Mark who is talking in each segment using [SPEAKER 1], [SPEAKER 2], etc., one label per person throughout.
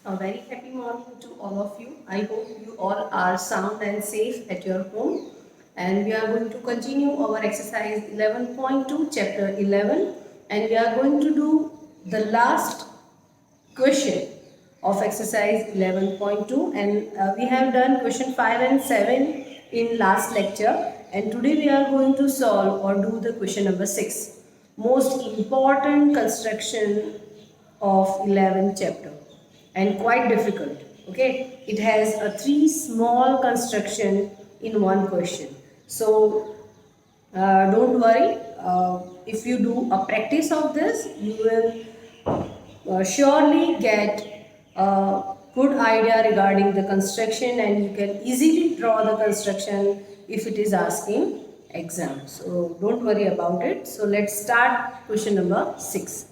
[SPEAKER 1] A very happy morning to all of you. I hope you all are sound and safe at your home. And we are going to continue our exercise 11.2, chapter 11. And we are going to do the last question of exercise 11.2. And we have done question 5 and 7 in last lecture. And today we are going to solve or do the question number 6. Most important construction of 11th chapter and quite difficult. Okay, it has a 3 small construction in one question. So don't worry, if you do a practice of this, you will surely get a good idea regarding the construction, and you can easily draw the construction if it is asking exam. So don't worry about it. So let's start question number 6.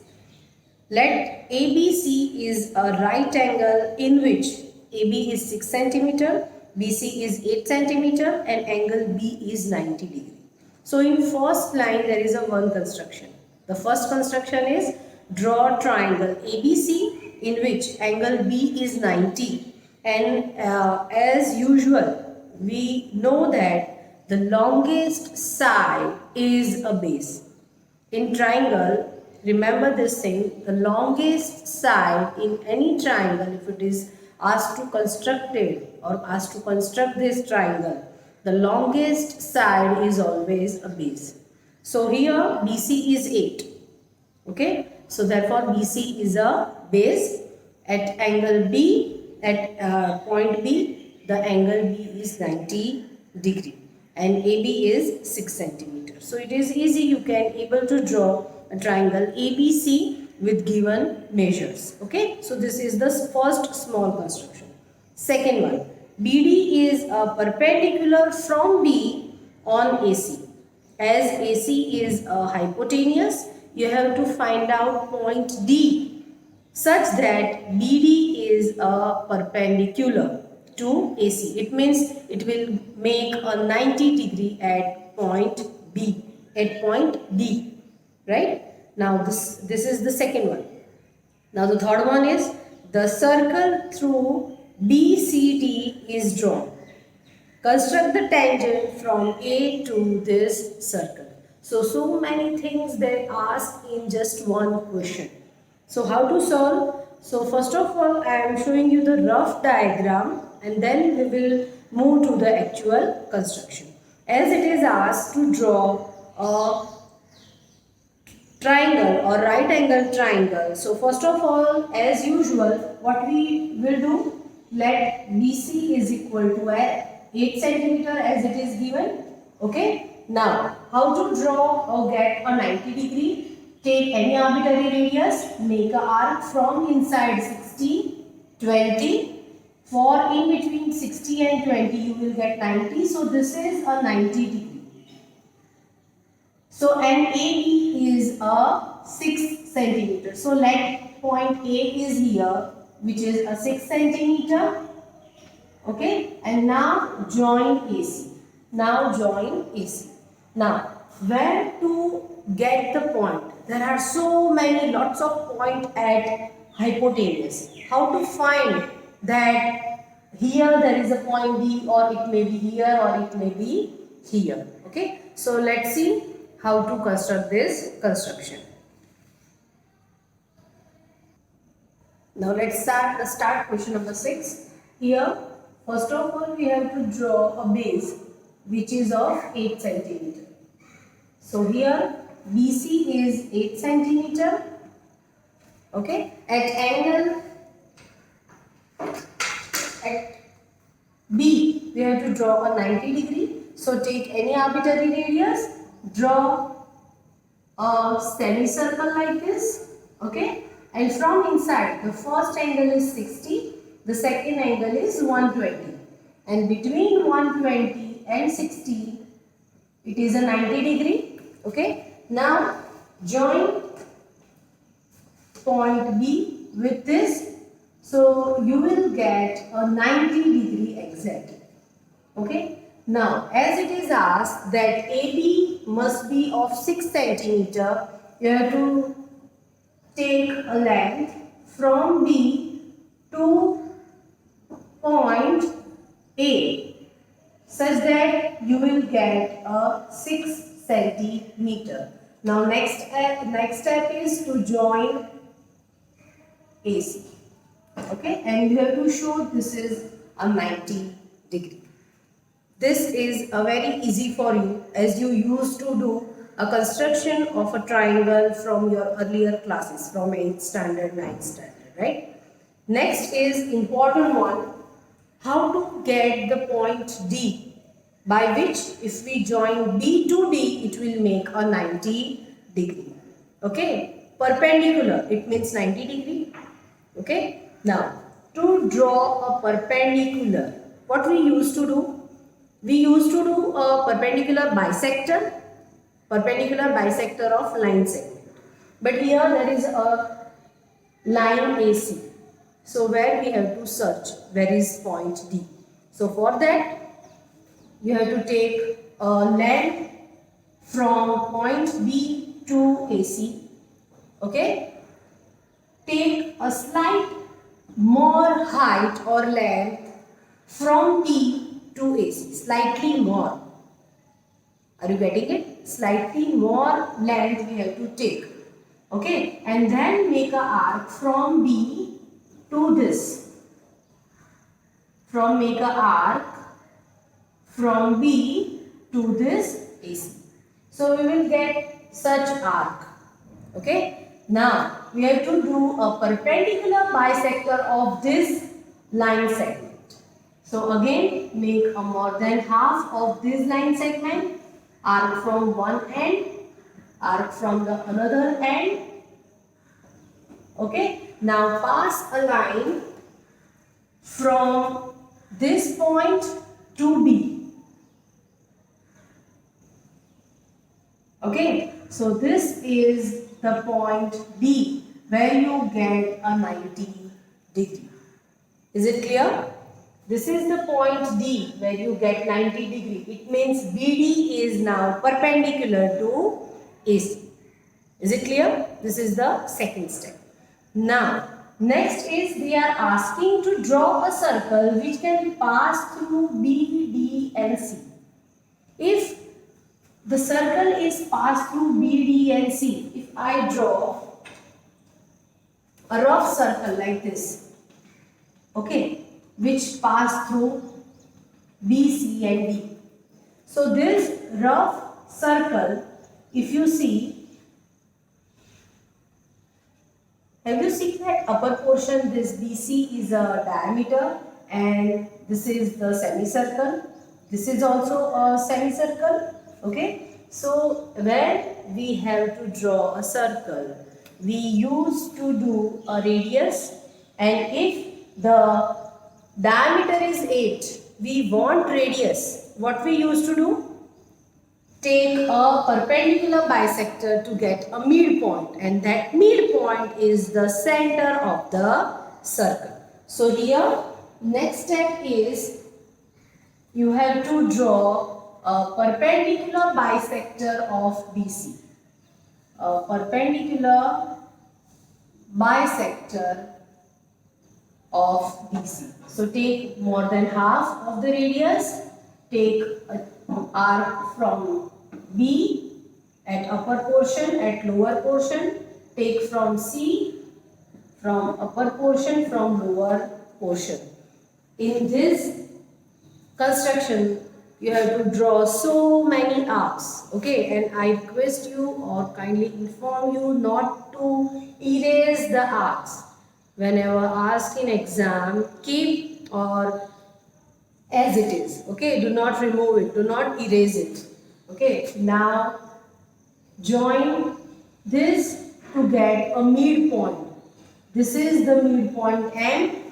[SPEAKER 1] Let ABC is a right angle in which AB is 6 centimeter, BC is 8 centimeter, and angle B is 90 degree. So in first line there is a one construction. The first construction is draw triangle ABC in which angle B is 90, and as usual we know that the longest side is a base. In triangle, remember this thing, the longest side in any triangle, if it is asked to construct it or asked to construct this triangle, the longest side is always a base. So here BC is 8. Okay, so therefore BC is a base. At angle B, at point B, the angle B is 90 degree and AB is 6 centimeters. So it is easy, you can able to draw a triangle ABC with given measures. Okay, so this is the first small construction. Second one, BD is a perpendicular from B on AC. As AC is a hypotenuse, you have to find out point D such that BD is a perpendicular to AC. It means it will make a 90 degree at point B, at point D, right? Now this is the second one. Now the third one is the circle through BCD is drawn. Construct the tangent from A to this circle. So many things they ask in just one question. So how to solve? So first of all, I am showing you the rough diagram and then we will move to the actual construction. As it is asked to draw a triangle or right angle triangle. So first of all, as usual, what we will do, let BC is equal to 8 centimeter as it is given. Okay. Now, how to draw or get a 90 degree? Take any arbitrary radius, make an arc from inside 60, 20. For in between 60 and 20, you will get 90. So this is a 90 degree. So and AB is a 6 centimeter. So let point A is here, which is a 6 centimeter. Okay, and now join AC. Now join AC. Now, where to get the point? There are so many, lots of points at hypotenuse. How to find that here there is a point D, or it may be here, or it may be here. Okay, so let's see how to construct this construction. Now let's start question number 6. Here, first of all, we have to draw a base which is of 8 centimeter. So here BC is 8 centimeter. Okay, at angle at B we have to draw a 90 degree. So take any arbitrary radius, draw a semicircle like this. Okay, and from inside the first angle is 60, the second angle is 120, and between 120 and 60 it is a 90 degree. Okay, now join point B with this, so you will get a 90 degree exact. Okay, now as it is asked that AB must be of 6 centimeter, you have to take a length from B to a 6 centimeter. Now next step is to join AC. Okay, and you have to show this is a 90 degree. This is a very easy for you as you used to do a construction of a triangle from your earlier classes from 8th standard, 9th standard, right? Next is important one, how to get the point D, by which if we join B to D, it will make a 90 degree. Okay, perpendicular, it means 90 degree. Okay, now to draw a perpendicular, what we used to do? We used to do a perpendicular bisector of line segment. But here there is a line AC. So where we have to search where is point D. So for that you have to take a length from point B to AC. Okay. Take a slight more height or length from B to AC. Slightly more. Are you getting it? Slightly more length we have to take. Okay. And then make a arc from B to this. Make a arc from B to this AC. So we will get such arc. Okay. Now we have to do a perpendicular bisector of this line segment. So again make a more than half of this line segment, arc from one end, arc from the another end. Okay. Now pass a line from this point to B. Okay. So this is the point B where you get a 90 degree. Is it clear? This is the point D where you get 90 degree. It means BD is now perpendicular to AC. Is it clear? This is the second step. Now, next is they are asking to draw a circle which can pass through B, D and C. If the circle is passed through B, D and C, if I draw a rough circle like this, okay, which pass through B, C and D. So this rough circle, if you see, have you seen that upper portion, this BC is a diameter and this is the semicircle. This is also a semicircle. Okay. So when we have to draw a circle, we used to do a radius, and if the diameter is 8, we want radius. What we used to do? Take a perpendicular bisector to get a midpoint, and that midpoint is the center of the circle. So here next step is you have to draw a perpendicular bisector of BC. A perpendicular bisector of BC. So take more than half of the radius, take an arc from B at upper portion, at lower portion, take from C, from upper portion, from lower portion. In this construction, you have to draw so many arcs, okay, and I request you or kindly inform you not to erase the arcs. Whenever asked in exam, keep or as it is, okay, do not remove it, do not erase it. Okay, now join this to get a midpoint. This is the midpoint M.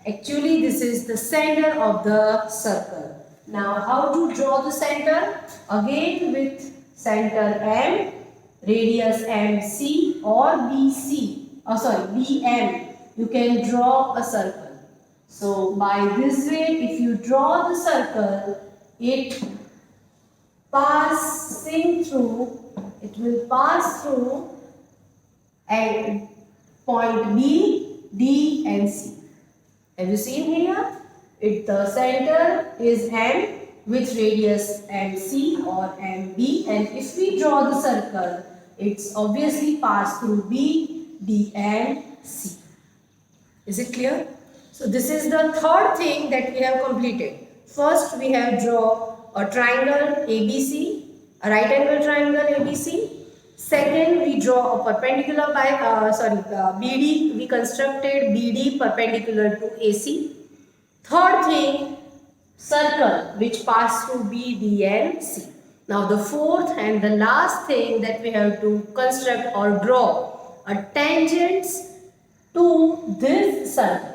[SPEAKER 1] Actually, this is the center of the circle. Now, how to draw the center? Again with center M, radius MC or BM. You can draw a circle. So, by this way, if you draw the circle, it will pass through a point B, D and C. Have you seen here? The center is M, with radius MC or MB, and if we draw the circle, it's obviously passed through B, D and C. Is it clear? So this is the third thing that we have completed. First we have draw a triangle ABC, a right angle triangle ABC. Second we draw a perpendicular BD, we constructed BD perpendicular to AC. Third thing, circle which pass through B, D and C. Now the fourth and the last thing that we have to construct or draw a tangents to this circle.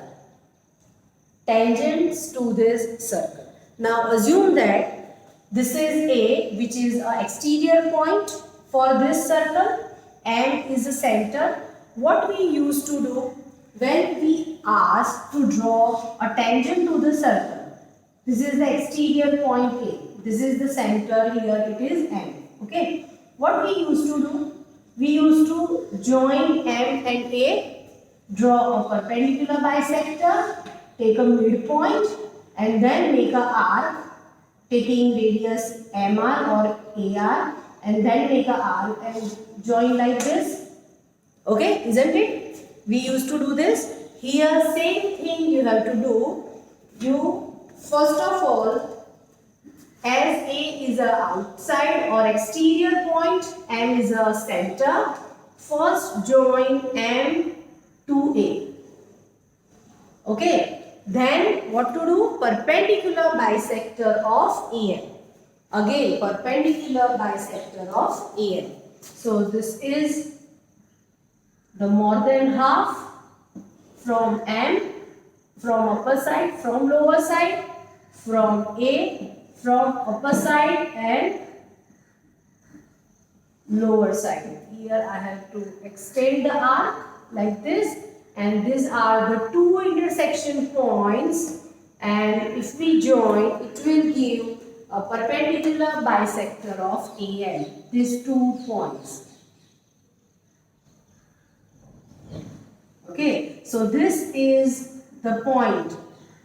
[SPEAKER 1] Tangents to this circle. Now assume that this is A, which is an exterior point for this circle, and is the center. What we used to do when we ask to draw a tangent to the circle, this is the exterior point A, this is the center, here it is M. Okay, what we used to do, we used to join M and A, draw a perpendicular bisector, take a midpoint and then make a arc taking radius MR or AR, and then make a arc and join like this. Okay, isn't it? We used to do this. Here same thing you have to do. You first of all, as A is a outside or exterior point, M is a center, first join M to A. Okay, then what to do? Perpendicular bisector of AM. Again, perpendicular bisector of AM. So this is the more than half from M, from upper side, from lower side, from A, from upper side and lower side. Here I have to extend the arc like this, and these are the two intersection points, and if we join, it will give a perpendicular bisector of AM, these 2 points. Okay, so this is the point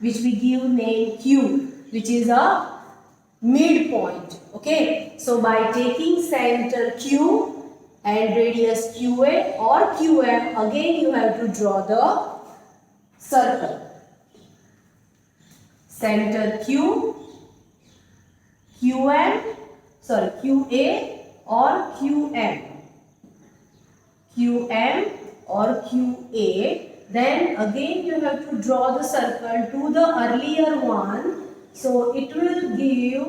[SPEAKER 1] which we give name Q, which is a midpoint. Okay, so by taking center Q and radius QA or QM, again you have to draw the circle. Center Q, QA or QM. QM or QA. Then again you have to draw the circle to the earlier one. So it will give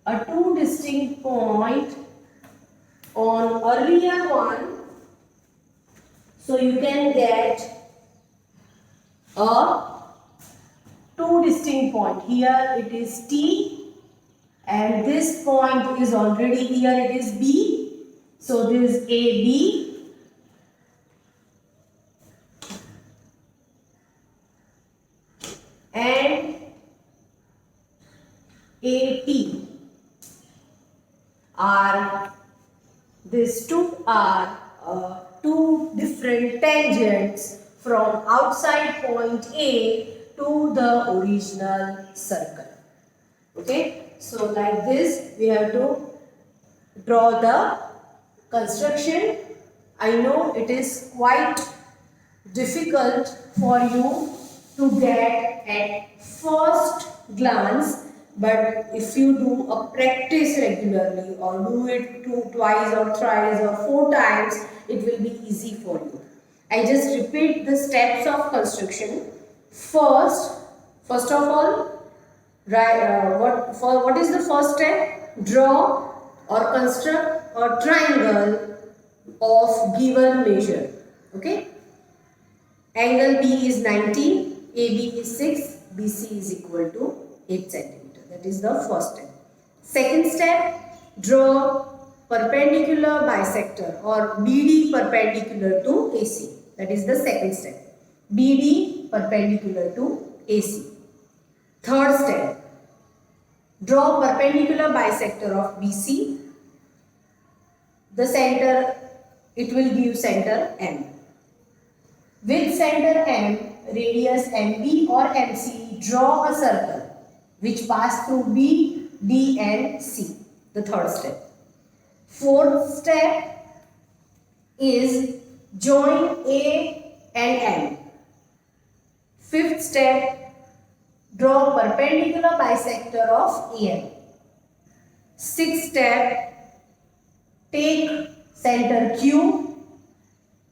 [SPEAKER 1] a 2 distinct point on earlier one. So you can get a 2 distinct point. Here it is T and this point is already here, it is B. So this is AB. And AT are, these two are two different tangents from outside point A to the original circle. Okay, so like this we have to draw the construction. I know it is quite difficult for you to get at first glance, but if you do a practice regularly or do it twice or thrice or 4 times, it will be easy for you. I just repeat the steps of construction. First of all, what is the first step? Draw or construct a triangle of given measure. Okay. Angle B is 19, AB is 6, BC is equal to 8 cm. That is the first step. Second step, draw perpendicular bisector or BD perpendicular to AC. That is the second step. BD perpendicular to AC. Third step, draw perpendicular bisector of BC. The center, it will give center M. With center M, radius MB or MC draw a circle which pass through B, D and C. The third step. Fourth step is join A and M. Fifth step, draw perpendicular bisector of AM. Sixth step, take center Q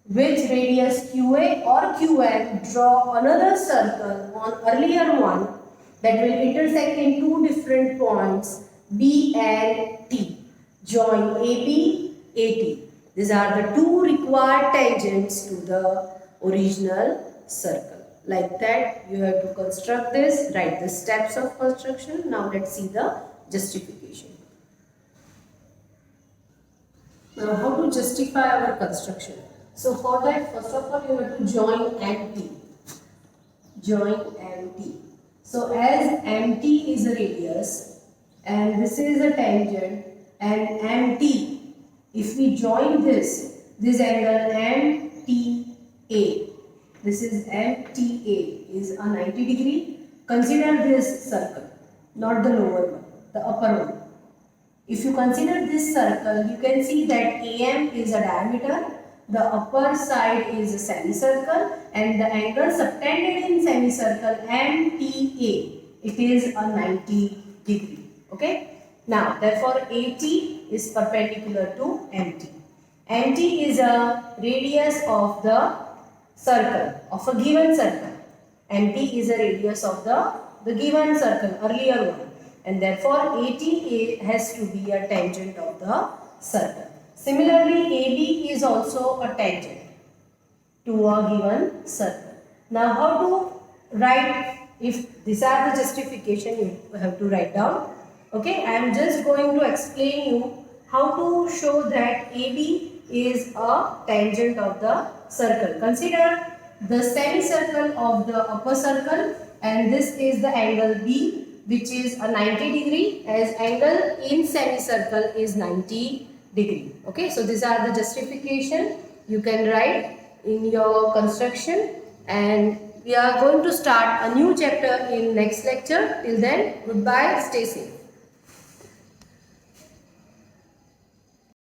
[SPEAKER 1] with radius QA or QM, draw another circle on earlier one that will intersect in two different points B and T. Join AB, AT. These are the two required tangents to the original circle. Like that, you have to construct this, write the steps of construction. Now let's see the justification. Now how to justify our construction? So for that, first of all, you have to join MT. Join MT. So as MT is a radius and this is a tangent and MT, if we join this angle MTA, this is MTA is a 90 degree. Consider this circle, not the lower one, the upper one. If you consider this circle, you can see that AM is a diameter, the upper side is a semicircle and the angle subtended in semicircle MTA, it is a 90 degree. Okay. Now, therefore, AT is perpendicular to MT. MT is a radius of the circle, of a given circle. MT is a radius of the given circle, earlier one. And therefore, AT has to be a tangent of the circle. Similarly, AB is also a tangent to a given circle. Now, how to write, if these are the justification, you have to write down. Okay, I am just going to explain you how to show that AB is a tangent of the circle. Consider the semicircle of the upper circle and this is the angle B, which is a 90 degree, as angle in semicircle is 90 degree. Okay, so these are the justification you can write in your construction, and we are going to start a new chapter in next lecture. Till then, goodbye, stay safe.